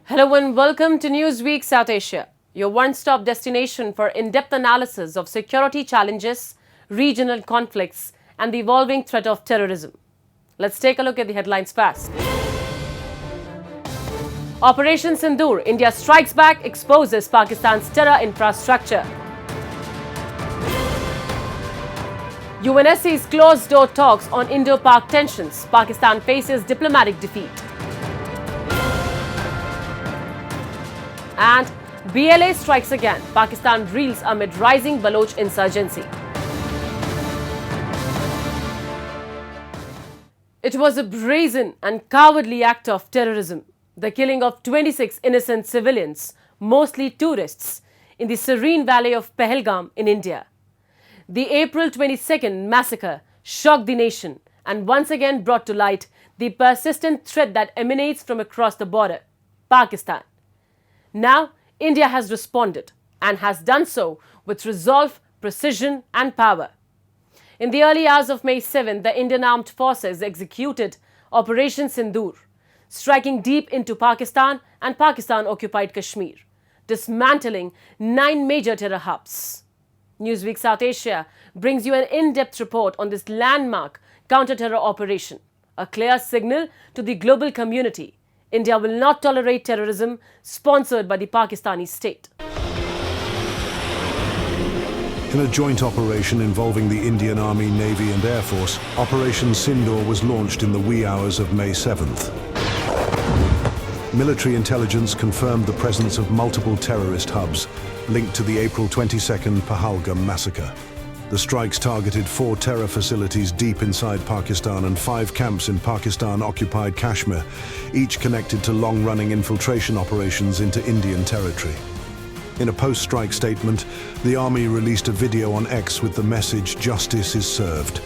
Hello and welcome to Newsweek South Asia, your one-stop destination for in-depth analysis of security challenges, regional conflicts and the evolving threat of terrorism. Let's take a look at the headlines fast. Operation Sindoor, India strikes back, exposes Pakistan's terror infrastructure. UNSC's closed-door talks on Indo-Pak tensions. Pakistan faces diplomatic defeat. And BLA strikes again. Pakistan reels amid rising Baloch insurgency. It was a brazen and cowardly act of terrorism, the killing of 26 innocent civilians, mostly tourists, in the serene valley of Pahalgam in India. The April 22nd massacre shocked the nation and once again brought to light the persistent threat that emanates from across the border, Pakistan. Now, India has responded and has done so with resolve, precision and power. In the early hours of May 7, the Indian Armed Forces executed Operation Sindoor, striking deep into Pakistan and Pakistan-occupied Kashmir, dismantling 9 major terror hubs. Newsweek South Asia brings you an in-depth report on this landmark counter-terror operation, a clear signal to the global community. India will not tolerate terrorism sponsored by the Pakistani state. In a joint operation involving the Indian Army, Navy and Air Force, Operation Sindoor was launched in the wee hours of May 7th. Military intelligence confirmed the presence of multiple terrorist hubs linked to the April 22nd Pahalgam massacre. The strikes targeted 4 terror facilities deep inside Pakistan and 5 camps in Pakistan-occupied Kashmir, each connected to long-running infiltration operations into Indian territory. In a post-strike statement, the army released a video on X with the message, "Justice is served."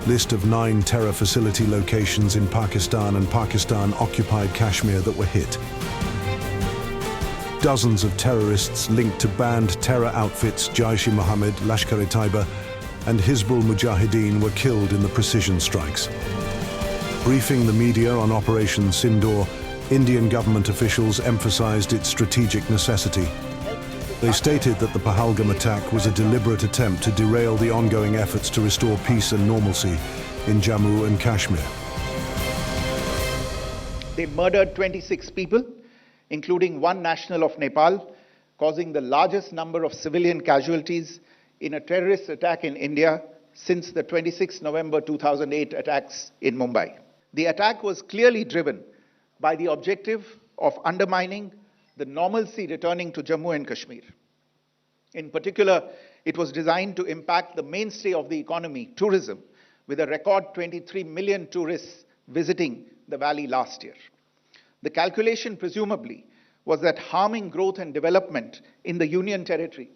List of 9 terror facility locations in Pakistan and Pakistan-occupied Kashmir that were hit. Dozens of terrorists linked to banned terror outfits Jaish-e-Mohammed, Lashkar-e-Taiba and Hizbul Mujahideen were killed in the precision strikes. Briefing the media on Operation Sindoor, Indian government officials emphasized its strategic necessity. They stated that the Pahalgam attack was a deliberate attempt to derail the ongoing efforts to restore peace and normalcy in Jammu and Kashmir. They murdered 26 people, including 1 national of Nepal, causing the largest number of civilian casualties in a terrorist attack in India since the 26 November 2008 attacks in Mumbai. The attack was clearly driven by the objective of undermining the normalcy returning to Jammu and Kashmir. In particular, it was designed to impact the mainstay of the economy, tourism, with a record 23 million tourists visiting the valley last year. The calculation, presumably, was that harming growth and development in the Union territory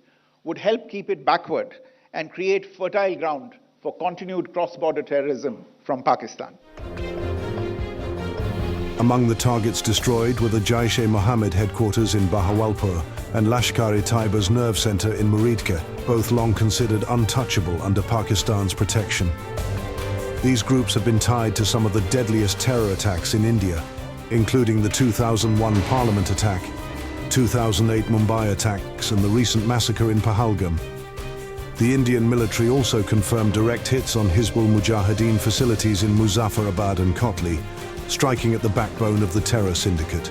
would help keep it backward and create fertile ground for continued cross-border terrorism from Pakistan. Among the targets destroyed were the Jaish-e-Mohammed headquarters in Bahawalpur and Lashkar-e-Taiba's nerve center in Muridka, both long considered untouchable under Pakistan's protection. These groups have been tied to some of the deadliest terror attacks in India, including the 2001 Parliament attack, 2008 Mumbai attacks and the recent massacre in Pahalgam. The Indian military also confirmed direct hits on Hizbul Mujahideen facilities in Muzaffarabad and Kotli, striking at the backbone of the terror syndicate.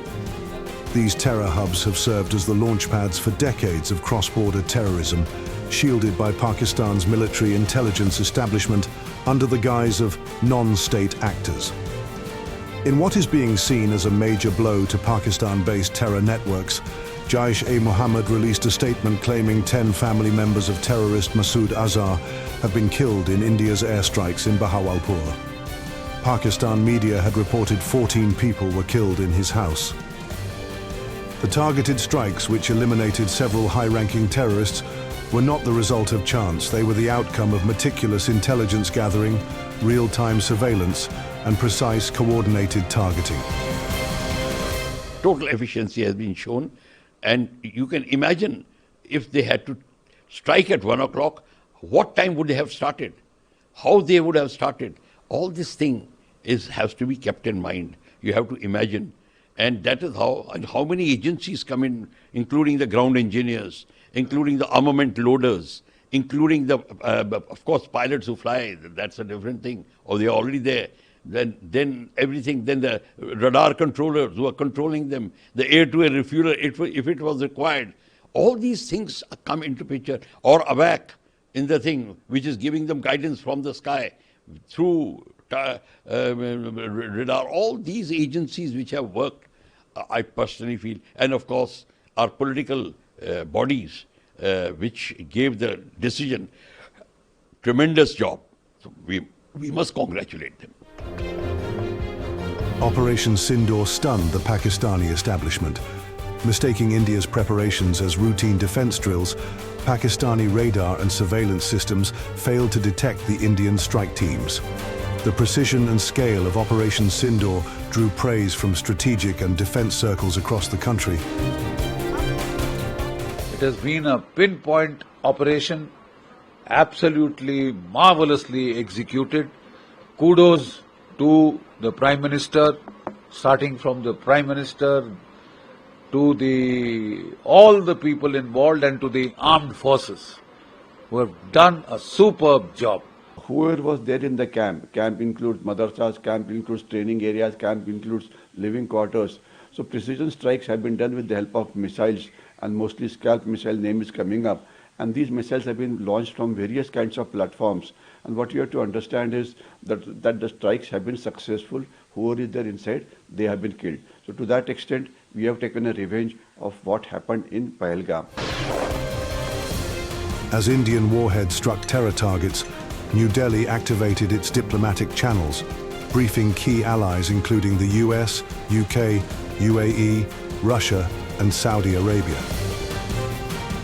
These terror hubs have served as the launchpads for decades of cross-border terrorism, shielded by Pakistan's military intelligence establishment under the guise of non-state actors. In what is being seen as a major blow to Pakistan-based terror networks, Jaish-e-Mohammed released a statement claiming 10 family members of terrorist Masood Azhar have been killed in India's airstrikes in Bahawalpur. Pakistan media had reported 14 people were killed in his house. The targeted strikes, which eliminated several high-ranking terrorists, were not the result of chance. They were the outcome of meticulous intelligence gathering, real-time surveillance, and precise, coordinated targeting. Total efficiency has been shown, and you can imagine if they had to strike at 1 o'clock, what time would they have started? How they would have started? All this thing has to be kept in mind. You have to imagine. And that is how many agencies come in, including the ground engineers, including the armament loaders, including the, of course, pilots who fly. That's a different thing. Or they're already there. Then everything, then the radar controllers who are controlling them, the air-to-air refueler, if it was required. All these things come into picture. Or AVAC in the thing, which is giving them guidance from the sky through radar. All these agencies which have worked, I personally feel, and of course our political bodies which gave the decision, tremendous job. So we must congratulate them. Operation Sindoor stunned the Pakistani establishment. Mistaking India's preparations as routine defense drills, Pakistani radar and surveillance systems failed to detect the Indian strike teams. The precision and scale of Operation Sindoor drew praise from strategic and defense circles across the country. It has been a pinpoint operation, absolutely marvelously executed. Kudos to the Prime Minister, starting from the Prime Minister to all the people involved and to the armed forces who have done a superb job. Whoever was there in the camp includes madrasas, camp includes training areas, camp includes living quarters. So precision strikes have been done with the help of missiles, and mostly Scalp missile name is coming up. And these missiles have been launched from various kinds of platforms. And what you have to understand is that the strikes have been successful. Whoever is there inside, they have been killed. So to that extent, we have taken a revenge of what happened in Pahalgam. As Indian warheads struck terror targets, New Delhi activated its diplomatic channels, briefing key allies including the US, UK, UAE, Russia, and Saudi Arabia.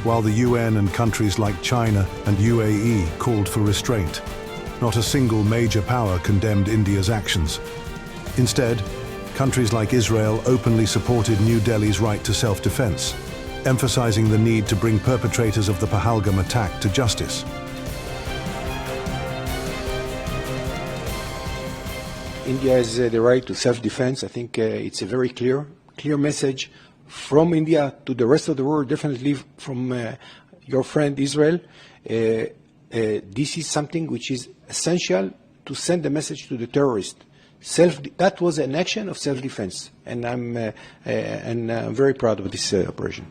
While the UN and countries like China and UAE called for restraint, not a single major power condemned India's actions. Instead, countries like Israel openly supported New Delhi's right to self-defense, emphasizing the need to bring perpetrators of the Pahalgam attack to justice. India has the right to self-defense. I think it's a very clear message from India to the rest of the world, definitely from your friend Israel. This is something which is essential to send a message to the terrorists. That was an action of self-defense, and I'm very proud of this operation.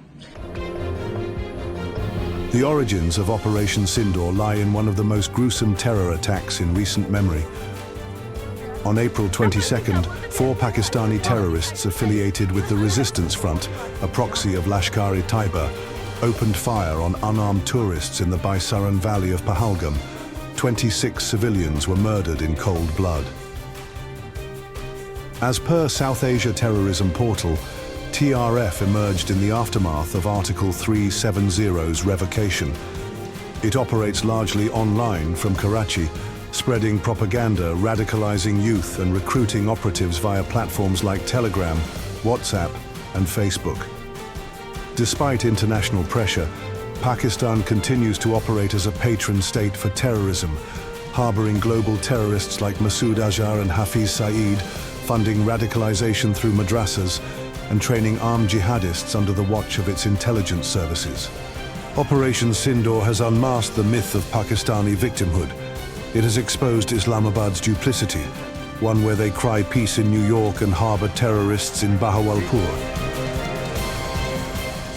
The origins of Operation Sindoor lie in one of the most gruesome terror attacks in recent memory. On April 22nd, 4 Pakistani terrorists affiliated with the Resistance Front, a proxy of Lashkar-e-Taiba, opened fire on unarmed tourists in the Baisaran Valley of Pahalgam. 26 civilians were murdered in cold blood. As per South Asia Terrorism Portal, TRF emerged in the aftermath of Article 370's revocation. It operates largely online from Karachi, spreading propaganda, radicalizing youth and recruiting operatives via platforms like Telegram, WhatsApp and Facebook. Despite international pressure, Pakistan continues to operate as a patron state for terrorism, harboring global terrorists like Masood Azhar and Hafiz Saeed, funding radicalization through madrasas, and training armed jihadists under the watch of its intelligence services. Operation Sindoor has unmasked the myth of Pakistani victimhood. It has exposed Islamabad's duplicity, one where they cry peace in New York and harbor terrorists in Bahawalpur.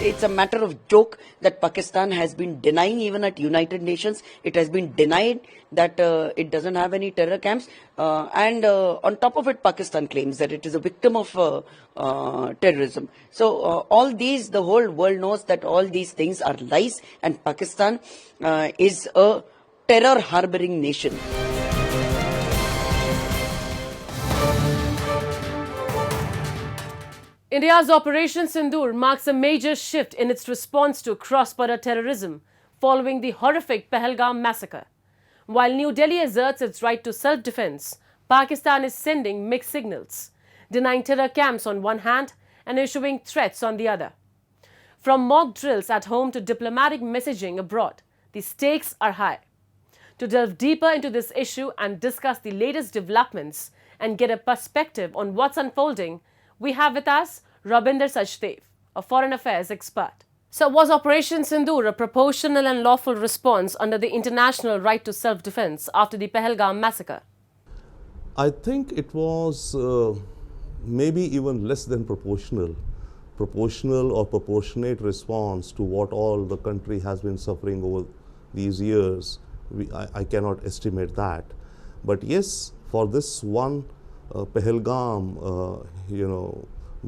It's a matter of joke that Pakistan has been denying even at United Nations. It has been denied that it doesn't have any terror camps. And on top of it, Pakistan claims that it is a victim of terrorism. So all these, the whole world knows that all these things are lies, and Pakistan is a terror harboring nation. India's Operation Sindoor marks a major shift in its response to cross-border terrorism following the horrific Pahalgam massacre. While New Delhi asserts its right to self-defense, Pakistan is sending mixed signals, denying terror camps on one hand and issuing threats on the other. From mock drills at home to diplomatic messaging abroad, the stakes are high. To delve deeper into this issue and discuss the latest developments and get a perspective on what's unfolding, We have with us RobinderSachdev, a foreign affairs expert. So, was Operation Sindoor a proportional and lawful response under the international right to self-defense after the Pahalgam massacre? I think it was maybe even less than proportional or proportionate response to what all the country has been suffering over these years. I cannot estimate that. But yes, for this one Pahalgam,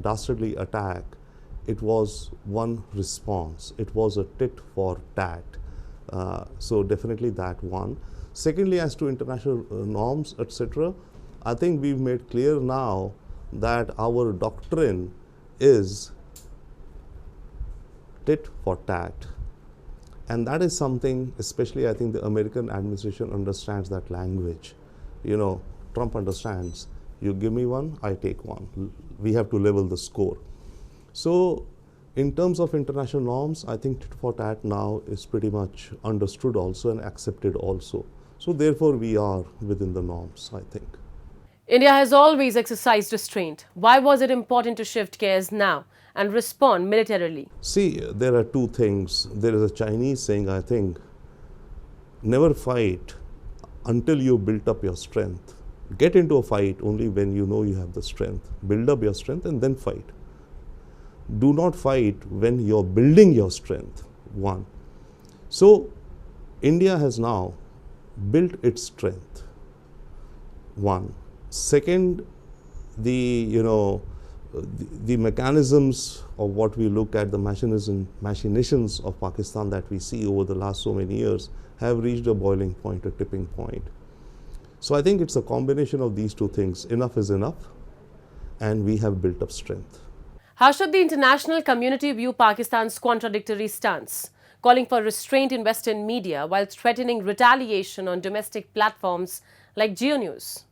dastardly attack, it was one response. It was a tit for tat. So definitely that one. Secondly, as to international norms, etc., I think we've made clear now that our doctrine is tit for tat. And that is something, especially I think the American administration understands that language. Trump understands, you give me one, I take one. We have to level the score. So in terms of international norms, I think tit for tat now is pretty much understood also and accepted also. So therefore we are within the norms, I think. India has always exercised restraint. Why was it important to shift gears now and respond militarily? See, there are two things. There is a Chinese saying, I think, never fight until you built up your strength. Get into a fight only when you know you have the strength. Build up your strength and then fight. Do not fight when you're building your strength, one. So, India has now built its strength, one. Second, the mechanisms of what we look at, the machinations of Pakistan that we see over the last so many years have reached a boiling point, a tipping point. So I think it's a combination of these two things. Enough is enough, and we have built up strength. How should the international community view Pakistan's contradictory stance, calling for restraint in Western media while threatening retaliation on domestic platforms like GeoNews?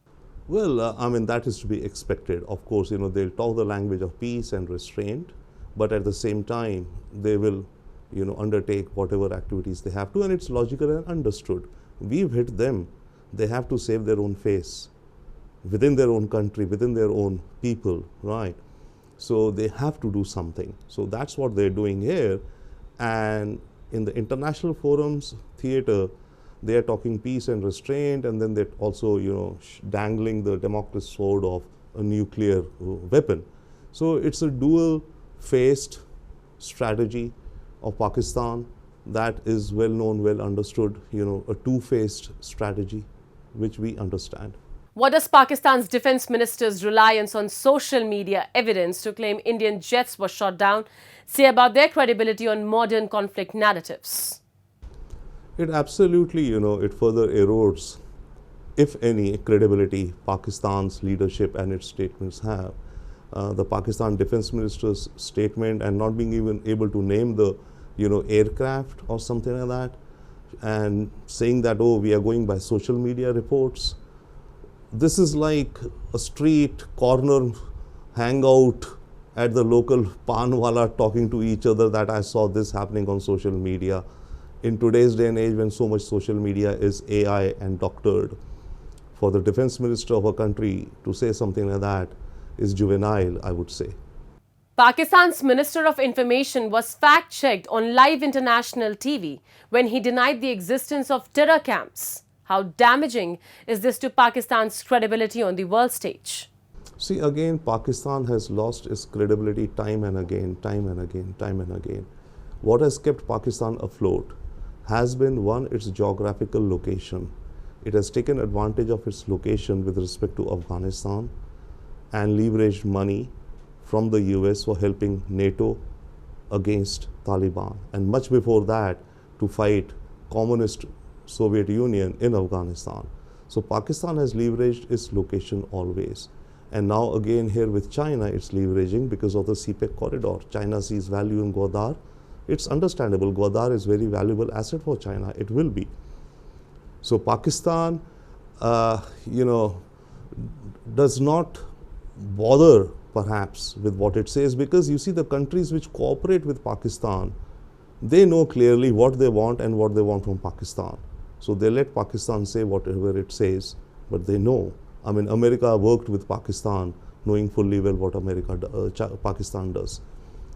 Well, that is to be expected. Of course, they'll talk the language of peace and restraint, but at the same time, they will, undertake whatever activities they have to, and it's logical and understood. We've hit them. They have to save their own face within their own country, within their own people, right? So they have to do something. So that's what they're doing here. And in the international forums, theater, they are talking peace and restraint, and then they're also, dangling the Damocles sword of a nuclear weapon. So it's a dual-faced strategy of Pakistan that is well known, well understood, a two-faced strategy, which we understand. What does Pakistan's defense minister's reliance on social media evidence to claim Indian jets were shot down say about their credibility on modern conflict narratives? It absolutely, it further erodes, if any, credibility Pakistan's leadership and its statements have. The Pakistan defense minister's statement and not being even able to name the, aircraft or something like that, and saying that, oh, we are going by social media reports. This is like a street corner hangout at the local panwala talking to each other that I saw this happening on social media. In today's day and age, when so much social media is AI and doctored, for the defense minister of a country to say something like that is juvenile, I would say. Pakistan's Minister of Information was fact-checked on live international TV when he denied the existence of terror camps. How damaging is this to Pakistan's credibility on the world stage? See, again, Pakistan has lost its credibility time and again, time and again, time and again. What has kept Pakistan afloat has been, one, its geographical location. It has taken advantage of its location with respect to Afghanistan and leveraged money from the US for helping NATO against Taliban, and much before that to fight communist Soviet Union in Afghanistan. So Pakistan has leveraged its location always. And now again here with China, it's leveraging because of the CPEC corridor. China sees value in Gwadar. It's understandable. Gwadar is very valuable asset for China. It will be. So Pakistan, does not bother perhaps with what it says, because you see the countries which cooperate with Pakistan, they know clearly what they want and what they want from Pakistan. So they let Pakistan say whatever it says, but they know. America worked with Pakistan knowing fully well what Pakistan does.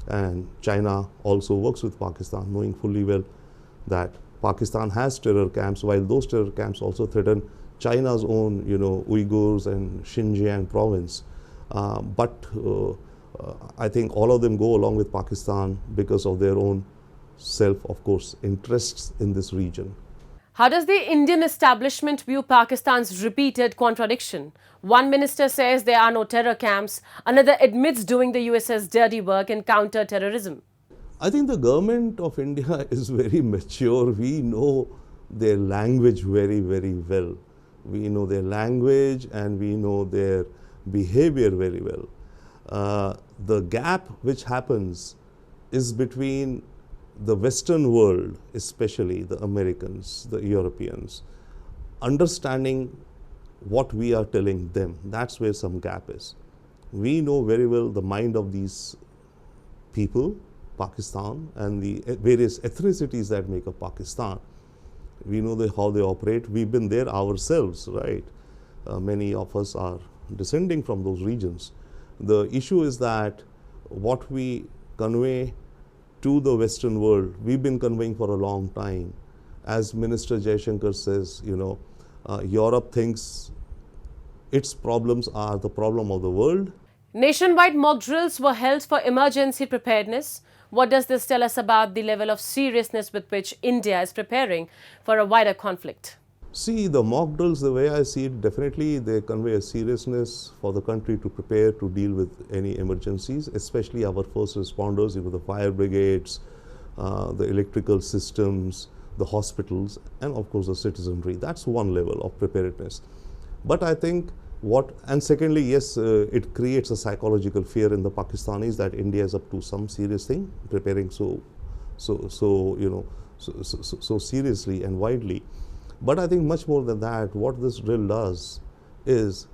And China also works with Pakistan, knowing fully well that Pakistan has terror camps, while those terror camps also threaten China's own, Uyghurs and Xinjiang province. But I think all of them go along with Pakistan because of their own of course, interests in this region. How does the Indian establishment view Pakistan's repeated contradiction? One minister says there are no terror camps, another admits doing the USA's dirty work in counter-terrorism. I think the government of India is very mature. We know their language very, very well. We know their language and we know their behavior very well. The gap which happens is between the Western world, especially the Americans, the Europeans, understanding what we are telling them. That's where some gap is. We know very well the mind of these people, Pakistan, and the various ethnicities that make up Pakistan. We know how they operate. We've been there ourselves, right? Many of us are descending from those regions. The issue is that what we convey to the Western world, we've been conveying for a long time. As Minister Jaishankar says, Europe thinks its problems are the problem of the world. Nationwide mock drills were held for emergency preparedness. What does this tell us about the level of seriousness with which India is preparing for a wider conflict? See, the mock drills, the way I see it, definitely they convey a seriousness for the country to prepare to deal with any emergencies, especially our first responders, the fire brigades, the electrical systems, the hospitals, and of course the citizenry. That's one level of preparedness. But I think and secondly, yes, it creates a psychological fear in the Pakistanis that India is up to some serious thing, preparing so seriously and widely. But I think much more than that, what this drill does is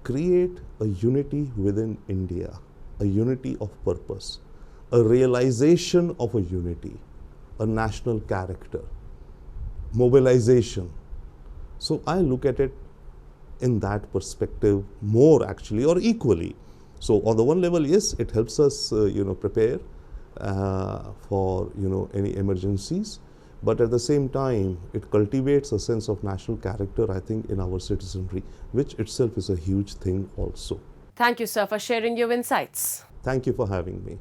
create a unity within India, a unity of purpose, a realization of a unity, a national character, mobilization. So I look at it in that perspective more actually, or equally. So on the one level, yes, it helps us, prepare for, any emergencies. But at the same time, it cultivates a sense of national character, I think, in our citizenry, which itself is a huge thing also. Thank you, sir, for sharing your insights. Thank you for having me.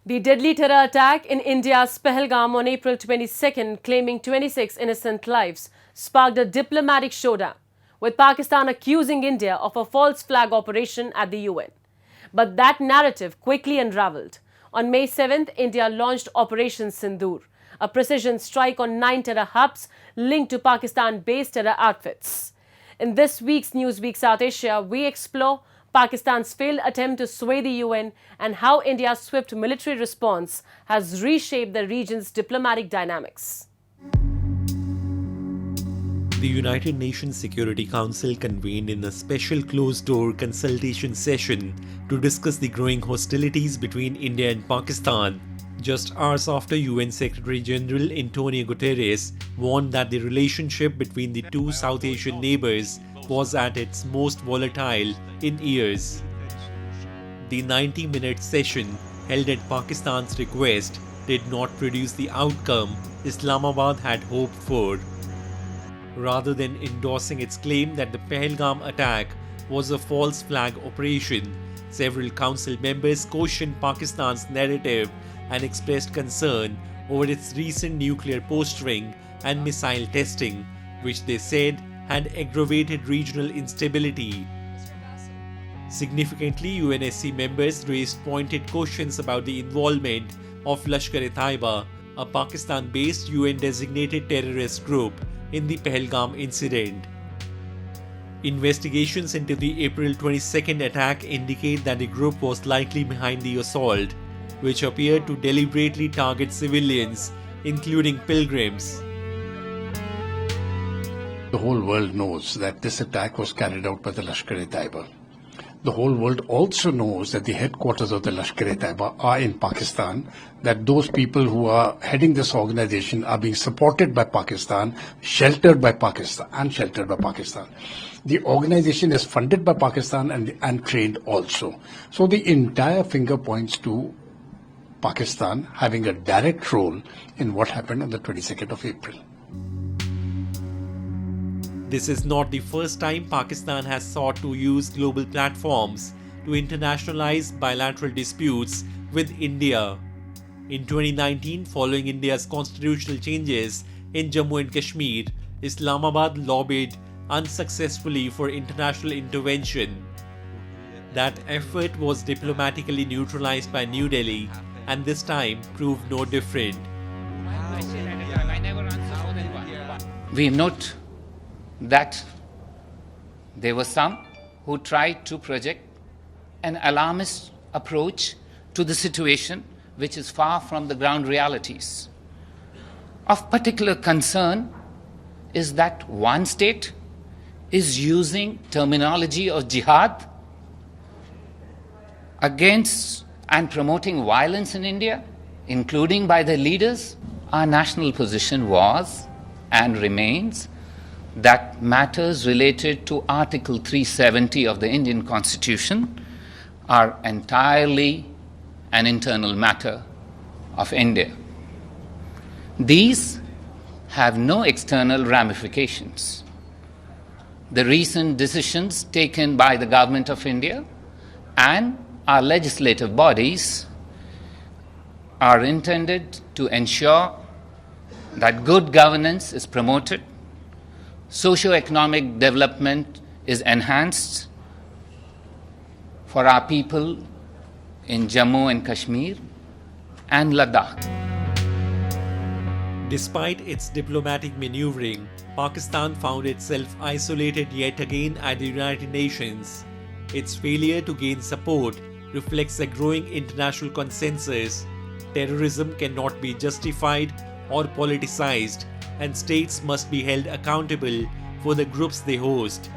The deadly terror attack in India's Pahalgam on April 22nd, claiming 26 innocent lives, sparked a diplomatic showdown, with Pakistan accusing India of a false flag operation at the UN. But that narrative quickly unraveled. On May 7th, India launched Operation Sindoor, a precision strike on 9 terror hubs linked to Pakistan-based terror outfits. In this week's Newsweek South Asia, we explore Pakistan's failed attempt to sway the UN and how India's swift military response has reshaped the region's diplomatic dynamics. The United Nations Security Council convened in a special closed-door consultation session to discuss the growing hostilities between India and Pakistan, just hours after UN Secretary-General Antonio Guterres warned that the relationship between the two South Asian neighbors was at its most volatile in years. The 90-minute session, held at Pakistan's request, did not produce the outcome Islamabad had hoped for. Rather than endorsing its claim that the Pahalgam attack was a false flag operation, several council members cautioned Pakistan's narrative and expressed concern over its recent nuclear posturing and missile testing, which they said had aggravated regional instability. Significantly, UNSC members raised pointed questions about the involvement of Lashkar-e-Taiba, a Pakistan-based UN-designated terrorist group, in the Pahalgam incident. Investigations into the April 22nd attack indicate that the group was likely behind the assault, which appeared to deliberately target civilians, including pilgrims. The whole world knows that this attack was carried out by the Lashkar-e-Taiba. the whole world also knows that the headquarters of the Lashkar-e-Taiba are in Pakistan, that those people who are heading this organization are being supported by Pakistan, sheltered by Pakistan. The organization is funded by Pakistan and trained also. So the entire finger points to Pakistan having a direct role in what happened on the 22nd of April. This is not the first time Pakistan has sought to use global platforms to internationalize bilateral disputes with India. In 2019, following India's constitutional changes in Jammu and Kashmir, Islamabad lobbied unsuccessfully for international intervention. That effort was diplomatically neutralized by New Delhi, and this time proved no different. We note that there were some who tried to project an alarmist approach to the situation which is far from the ground realities. Of particular concern is that one state is using terminology of jihad against and promoting violence in India, including by the leaders. Our national position was and remains that matters related to Article 370 of the Indian Constitution are entirely an internal matter of India. These have no external ramifications. The recent decisions taken by the Government of India and our legislative bodies are intended to ensure that good governance is promoted, socio-economic development is enhanced for our people in Jammu and Kashmir and Ladakh. Despite its diplomatic maneuvering, Pakistan found itself isolated yet again at the United Nations. Its failure to gain support reflects a growing international consensus. Terrorism cannot be justified or politicized, and states must be held accountable for the groups they host.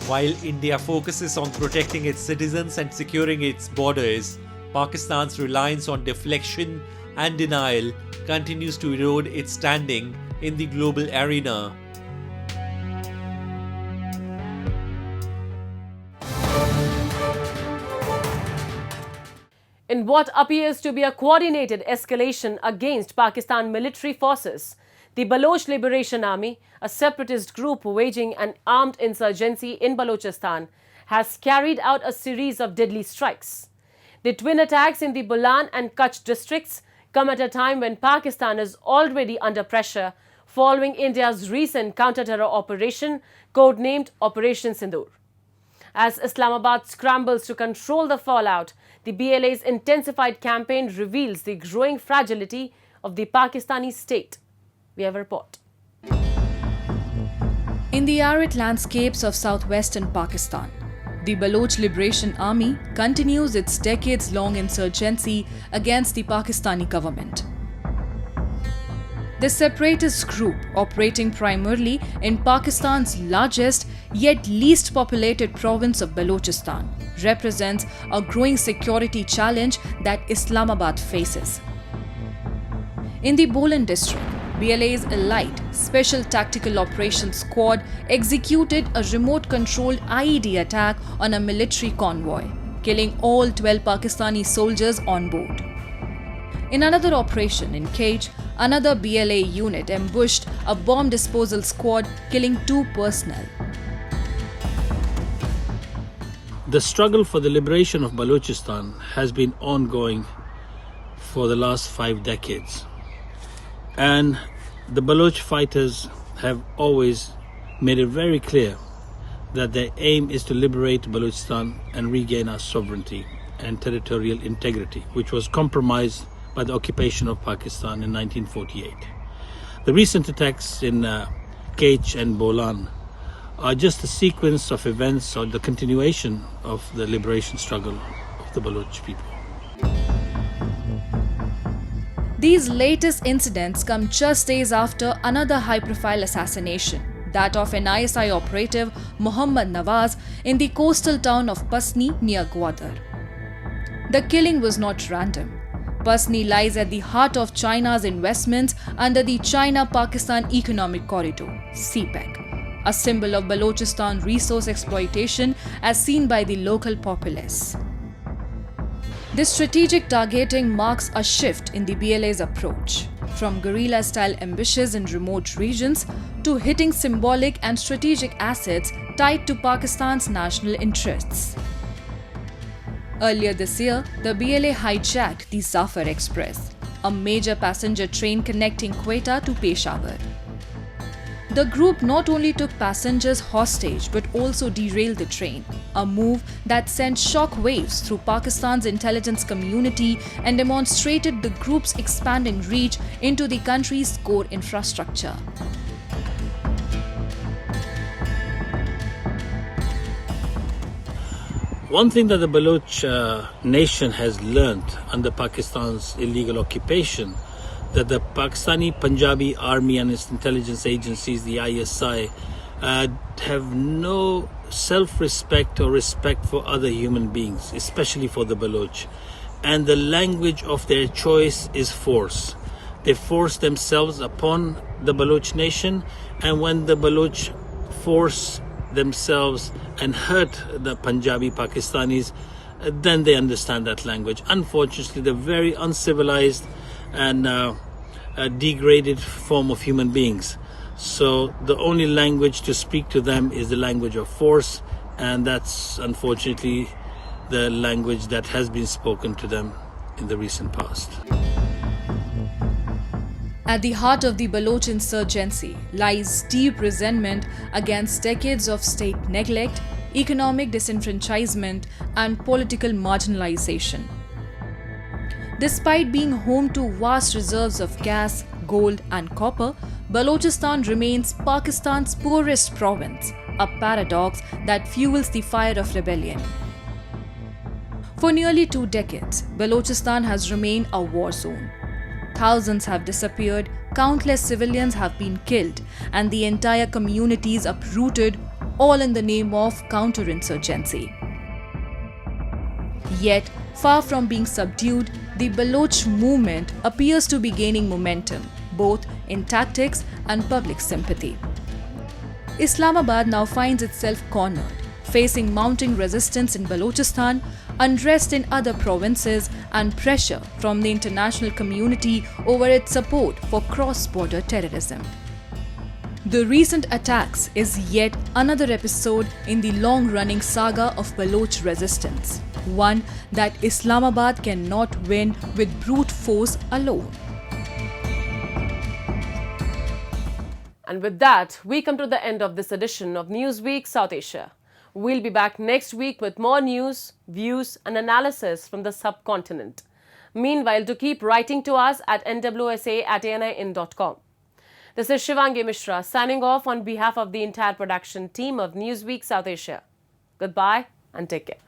While India focuses on protecting its citizens and securing its borders, Pakistan's reliance on deflection and denial continues to erode its standing in the global arena. In what appears to be a coordinated escalation against Pakistan military forces, the Baloch Liberation Army, a separatist group waging an armed insurgency in Balochistan, has carried out a series of deadly strikes. The twin attacks in the Bolan and Kutch districts come at a time when Pakistan is already under pressure following India's recent counter-terror operation codenamed Operation Sindoor. As Islamabad scrambles to control the fallout, the BLA's intensified campaign reveals the growing fragility of the Pakistani state. We have a report. In the arid landscapes of southwestern Pakistan, the Baloch Liberation Army continues its decades-long insurgency against the Pakistani government. The separatist group, operating primarily in Pakistan's largest yet least populated province of Balochistan, represents a growing security challenge that Islamabad faces. In the Bulletin district, BLA's elite Special Tactical Operations Squad executed a remote-controlled IED attack on a military convoy, killing all 12 Pakistani soldiers on board. In another operation in Cage, another BLA unit ambushed a bomb disposal squad, killing 2 personnel. The struggle for the liberation of Balochistan has been ongoing for the last 5 decades. And the Baloch fighters have always made it very clear that their aim is to liberate Balochistan and regain our sovereignty and territorial integrity, which was compromised by the occupation of Pakistan in 1948. The recent attacks in Kech and Bolan are just a sequence of events or the continuation of the liberation struggle of the Baloch people. These latest incidents come just days after another high-profile assassination, that of NISI operative Muhammad Nawaz in the coastal town of Pasni near Gwadar. The killing was not random. Pasni lies at the heart of China's investments under the China-Pakistan Economic Corridor, CPEC, a symbol of Balochistan resource exploitation as seen by the local populace. This strategic targeting marks a shift in the BLA's approach, from guerrilla-style ambushes in remote regions to hitting symbolic and strategic assets tied to Pakistan's national interests. Earlier this year, the BLA hijacked the Zafar Express, a major passenger train connecting Quetta to Peshawar. The group not only took passengers hostage but also derailed the train, a move that sent shock waves through Pakistan's intelligence community and demonstrated the group's expanding reach into the country's core infrastructure. One thing that the Baloch nation has learned under Pakistan's illegal occupation, that the Pakistani Punjabi Army and its intelligence agencies, the ISI, have no self-respect or respect for other human beings, especially for the Baloch. And the language of their choice is force. They force themselves upon the Baloch nation, and when the Baloch force themselves and hurt the Punjabi Pakistanis, then they understand that language. Unfortunately, the very uncivilized and a degraded form of human beings. So the only language to speak to them is the language of force, and that's unfortunately the language that has been spoken to them in the recent past. At the heart of the Baloch insurgency lies deep resentment against decades of state neglect, economic disenfranchisement, and political marginalization. Despite being home to vast reserves of gas, gold, and copper, Balochistan remains Pakistan's poorest province, a paradox that fuels the fire of rebellion. For nearly 2 decades, Balochistan has remained a war zone. Thousands have disappeared, countless civilians have been killed, and the entire communities uprooted, all in the name of counterinsurgency. Yet, far from being subdued, the Baloch movement appears to be gaining momentum, both in tactics and public sympathy. Islamabad now finds itself cornered, facing mounting resistance in Balochistan, unrest in other provinces, and pressure from the international community over its support for cross-border terrorism. The recent attacks is yet another episode in the long-running saga of Baloch resistance, one that Islamabad cannot win with brute force alone. And with that, we come to the end of this edition of Newsweek South Asia. We'll be back next week with more news, views, and analysis from the subcontinent. Meanwhile, to keep writing to us at nwsa@anin.com. This is Shivangi Mishra signing off on behalf of the entire production team of Newsweek South Asia. Goodbye and take care.